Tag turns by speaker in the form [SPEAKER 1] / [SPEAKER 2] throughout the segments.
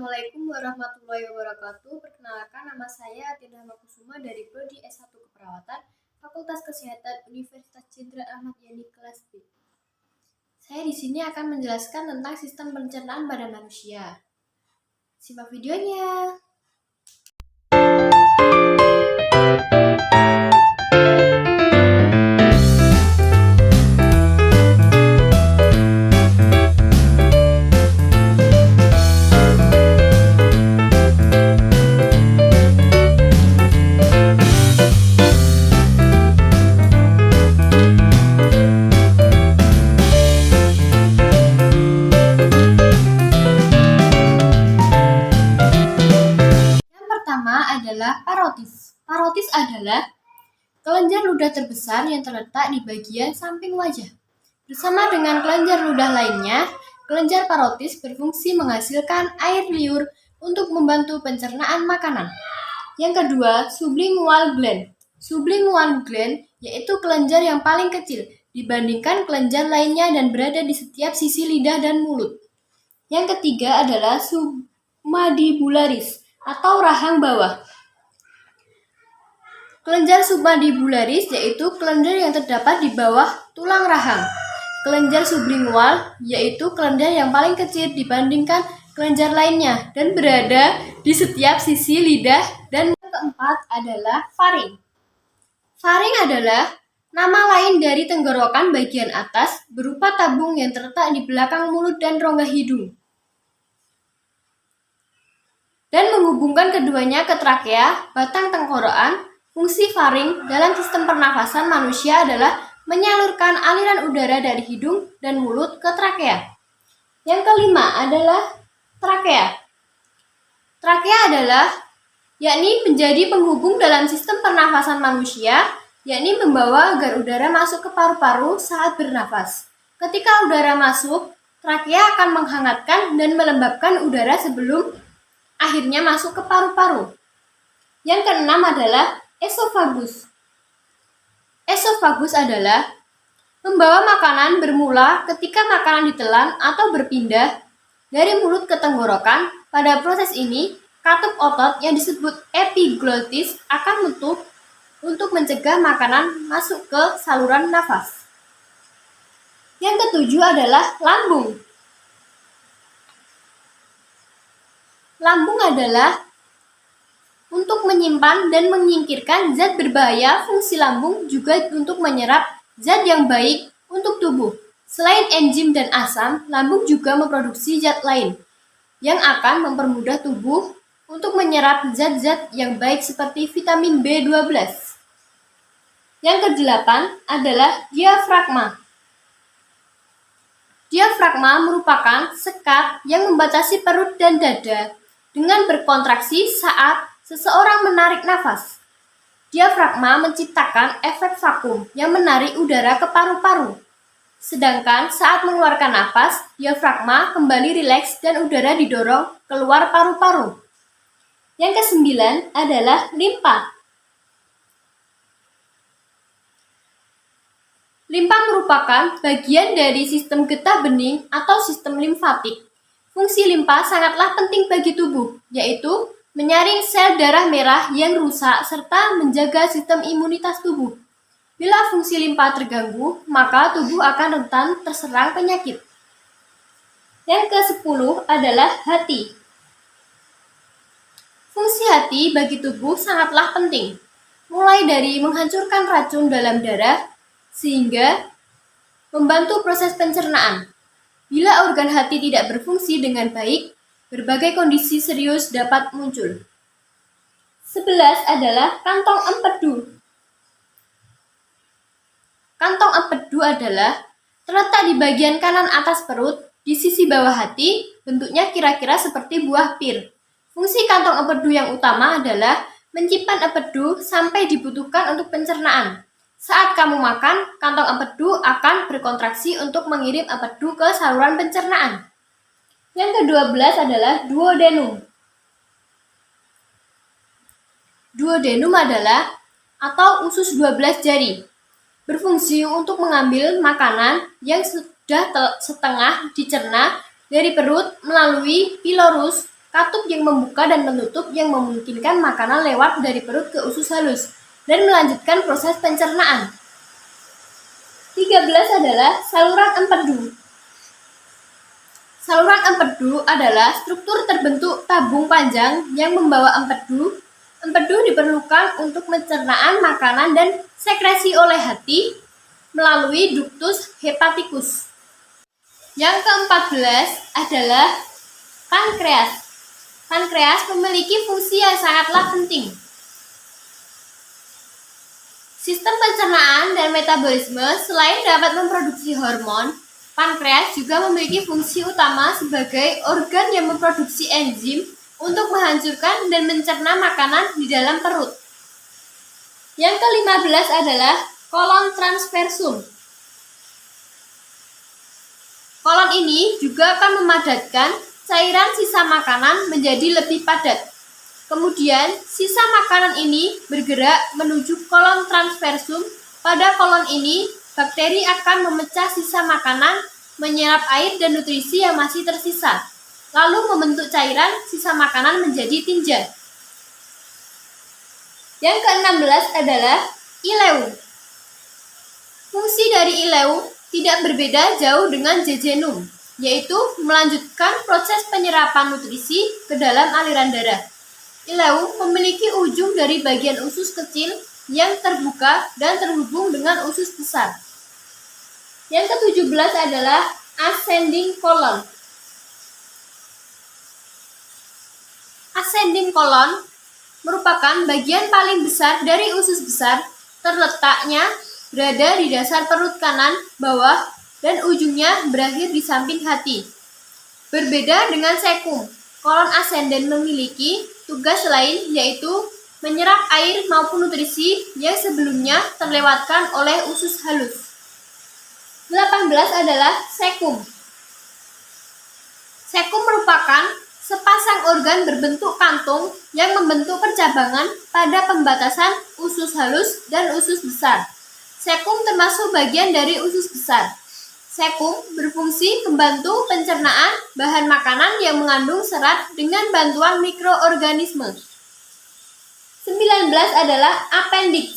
[SPEAKER 1] Assalamualaikum warahmatullahi wabarakatuh. Perkenalkan, nama saya Atinda Makusuma dari Prodi S1 Keperawatan, Fakultas Kesehatan Universitas Jenderal Ahmad Yani kelas B. Saya di sini akan menjelaskan tentang sistem pencernaan pada manusia. Simak videonya. Adalah parotis. Parotis adalah kelenjar ludah terbesar yang terletak di bagian samping wajah. Bersama dengan kelenjar ludah lainnya, kelenjar parotis berfungsi menghasilkan air liur untuk membantu pencernaan makanan. Yang kedua, sublingual gland. Sublingual gland yaitu kelenjar yang paling kecil dibandingkan kelenjar lainnya dan berada di setiap sisi lidah dan mulut. Yang ketiga adalah submandibularis atau rahang bawah. Kelenjar submandibularis yaitu kelenjar yang terdapat di bawah tulang rahang. Kelenjar sublingual yaitu kelenjar yang paling kecil dibandingkan kelenjar lainnya dan berada di setiap sisi lidah. Dan yang keempat adalah faring. Faring adalah nama lain dari tenggorokan bagian atas berupa tabung yang terletak di belakang mulut dan rongga hidung dan menghubungkan keduanya ke trakea, batang tenggorokan. Fungsi faring dalam sistem pernafasan manusia adalah menyalurkan aliran udara dari hidung dan mulut ke trakea. Yang kelima adalah trakea. Trakea adalah menjadi penghubung dalam sistem pernafasan manusia, yakni membawa agar udara masuk ke paru-paru saat bernafas. Ketika udara masuk, trakea akan menghangatkan dan melembabkan udara sebelum akhirnya masuk ke paru-paru. Yang keenam adalah esofagus. Esofagus adalah membawa makanan bermula ketika makanan ditelan atau berpindah dari mulut ke tenggorokan. Pada proses ini, katup otot yang disebut epiglottis akan menutup untuk mencegah makanan masuk ke saluran nafas. Yang ketujuh adalah lambung. Lambung adalah untuk menyimpan dan menyingkirkan zat berbahaya. Fungsi lambung juga untuk menyerap zat yang baik untuk tubuh. Selain enzim dan asam, lambung juga memproduksi zat lain yang akan mempermudah tubuh untuk menyerap zat-zat yang baik seperti vitamin B12. Yang kedelapan adalah diafragma. Diafragma merupakan sekat yang membatasi perut dan dada dengan berkontraksi saat seseorang menarik nafas. Diafragma menciptakan efek vakum yang menarik udara ke paru-paru. Sedangkan saat mengeluarkan nafas, diafragma kembali rileks dan udara didorong keluar paru-paru. Yang kesembilan adalah limpa. Limpa merupakan bagian dari sistem getah bening atau sistem limfatik. Fungsi limpa sangatlah penting bagi tubuh, yaitu menyaring sel darah merah yang rusak serta menjaga sistem imunitas tubuh. Bila fungsi limpa terganggu, maka tubuh akan rentan terserang penyakit. Yang ke-10 adalah hati. Fungsi hati bagi tubuh sangatlah penting, mulai dari menghancurkan racun dalam darah sehingga membantu proses pencernaan. Bila organ hati tidak berfungsi dengan baik, berbagai kondisi serius dapat muncul. 11 adalah kantong empedu. Kantong empedu adalah terletak di bagian kanan atas perut, di sisi bawah hati, bentuknya kira-kira seperti buah pir. Fungsi kantong empedu yang utama adalah menyimpan empedu sampai dibutuhkan untuk pencernaan. Saat kamu makan, kantong empedu akan berkontraksi untuk mengirim empedu ke saluran pencernaan. Yang ke-12 adalah duodenum. Duodenum adalah atau usus 12 jari. Berfungsi untuk mengambil makanan yang sudah setengah dicerna dari perut melalui pilorus katup yang membuka dan menutup yang memungkinkan makanan lewat dari perut ke usus halus dan melanjutkan proses pencernaan. 13 adalah saluran empedu. Saluran empedu adalah struktur terbentuk tabung panjang yang membawa empedu. Empedu diperlukan untuk pencernaan makanan dan sekresi oleh hati melalui ductus hepaticus. Yang ke-14 adalah pankreas. Pankreas memiliki fungsi yang sangatlah penting. Sistem pencernaan dan metabolisme selain dapat memproduksi hormon, pankreas juga memiliki fungsi utama sebagai organ yang memproduksi enzim untuk menghancurkan dan mencerna makanan di dalam perut. Yang ke-15 adalah kolon transversum. Kolon ini juga akan memadatkan cairan sisa makanan menjadi lebih padat. Kemudian, sisa makanan ini bergerak menuju kolon transversum. Pada kolon ini, bakteri akan memecah sisa makanan, menyerap air dan nutrisi yang masih tersisa, lalu membentuk cairan sisa makanan menjadi tinja. Yang ke-16 adalah ileum. Fungsi dari ileum tidak berbeda jauh dengan jejunum, yaitu melanjutkan proses penyerapan nutrisi ke dalam aliran darah. Ileum memiliki ujung dari bagian usus kecil yang terbuka dan terhubung dengan usus besar. Yang ke-17 adalah ascending colon. Ascending colon merupakan bagian paling besar dari usus besar, terletaknya berada di dasar perut kanan bawah dan ujungnya berakhir di samping hati. Berbeda dengan sekum, kolon ascending memiliki tugas lain yaitu menyerap air maupun nutrisi yang sebelumnya terlewatkan oleh usus halus. 18 adalah sekum. Sekum merupakan sepasang organ berbentuk kantung yang membentuk percabangan pada pembatasan usus halus dan usus besar. Sekum termasuk bagian dari usus besar. Sekum berfungsi membantu pencernaan bahan makanan yang mengandung serat dengan bantuan mikroorganisme. 19 adalah appendix.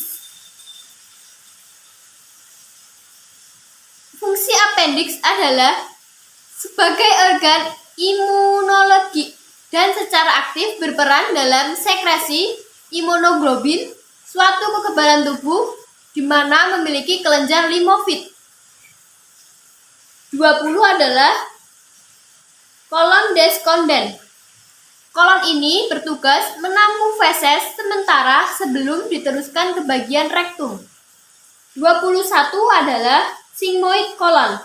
[SPEAKER 1] Fungsi appendix adalah sebagai organ imunologi dan secara aktif berperan dalam sekresi imunoglobulin, suatu kekebalan tubuh di mana memiliki kelenjar limfofit. 20 adalah kolon descendens. Kolon ini bertugas menampung feses sementara sebelum diteruskan ke bagian rektum. 21 adalah sigmoid colon.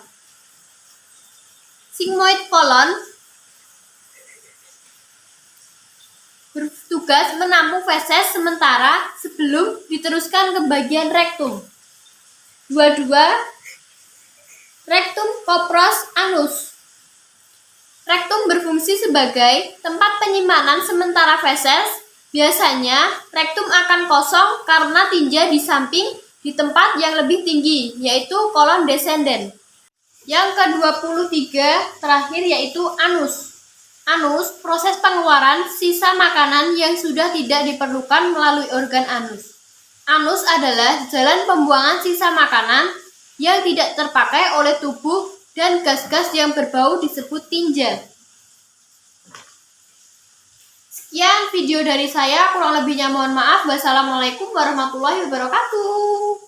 [SPEAKER 1] Sigmoid colon bertugas menampung feses sementara sebelum diteruskan ke bagian rektum. 22 rectum copros anus. Rektum berfungsi sebagai tempat penyimpanan sementara feses. Biasanya, rektum akan kosong karena tinja di samping di tempat yang lebih tinggi, yaitu kolon descendens. Yang ke-23 terakhir yaitu anus. Anus, proses pengeluaran sisa makanan yang sudah tidak diperlukan melalui organ anus. Anus adalah jalan pembuangan sisa makanan yang tidak terpakai oleh tubuh dan gas-gas yang berbau disebut tinja. Sekian video dari saya, kurang lebihnya mohon maaf. Wassalamualaikum warahmatullahi wabarakatuh.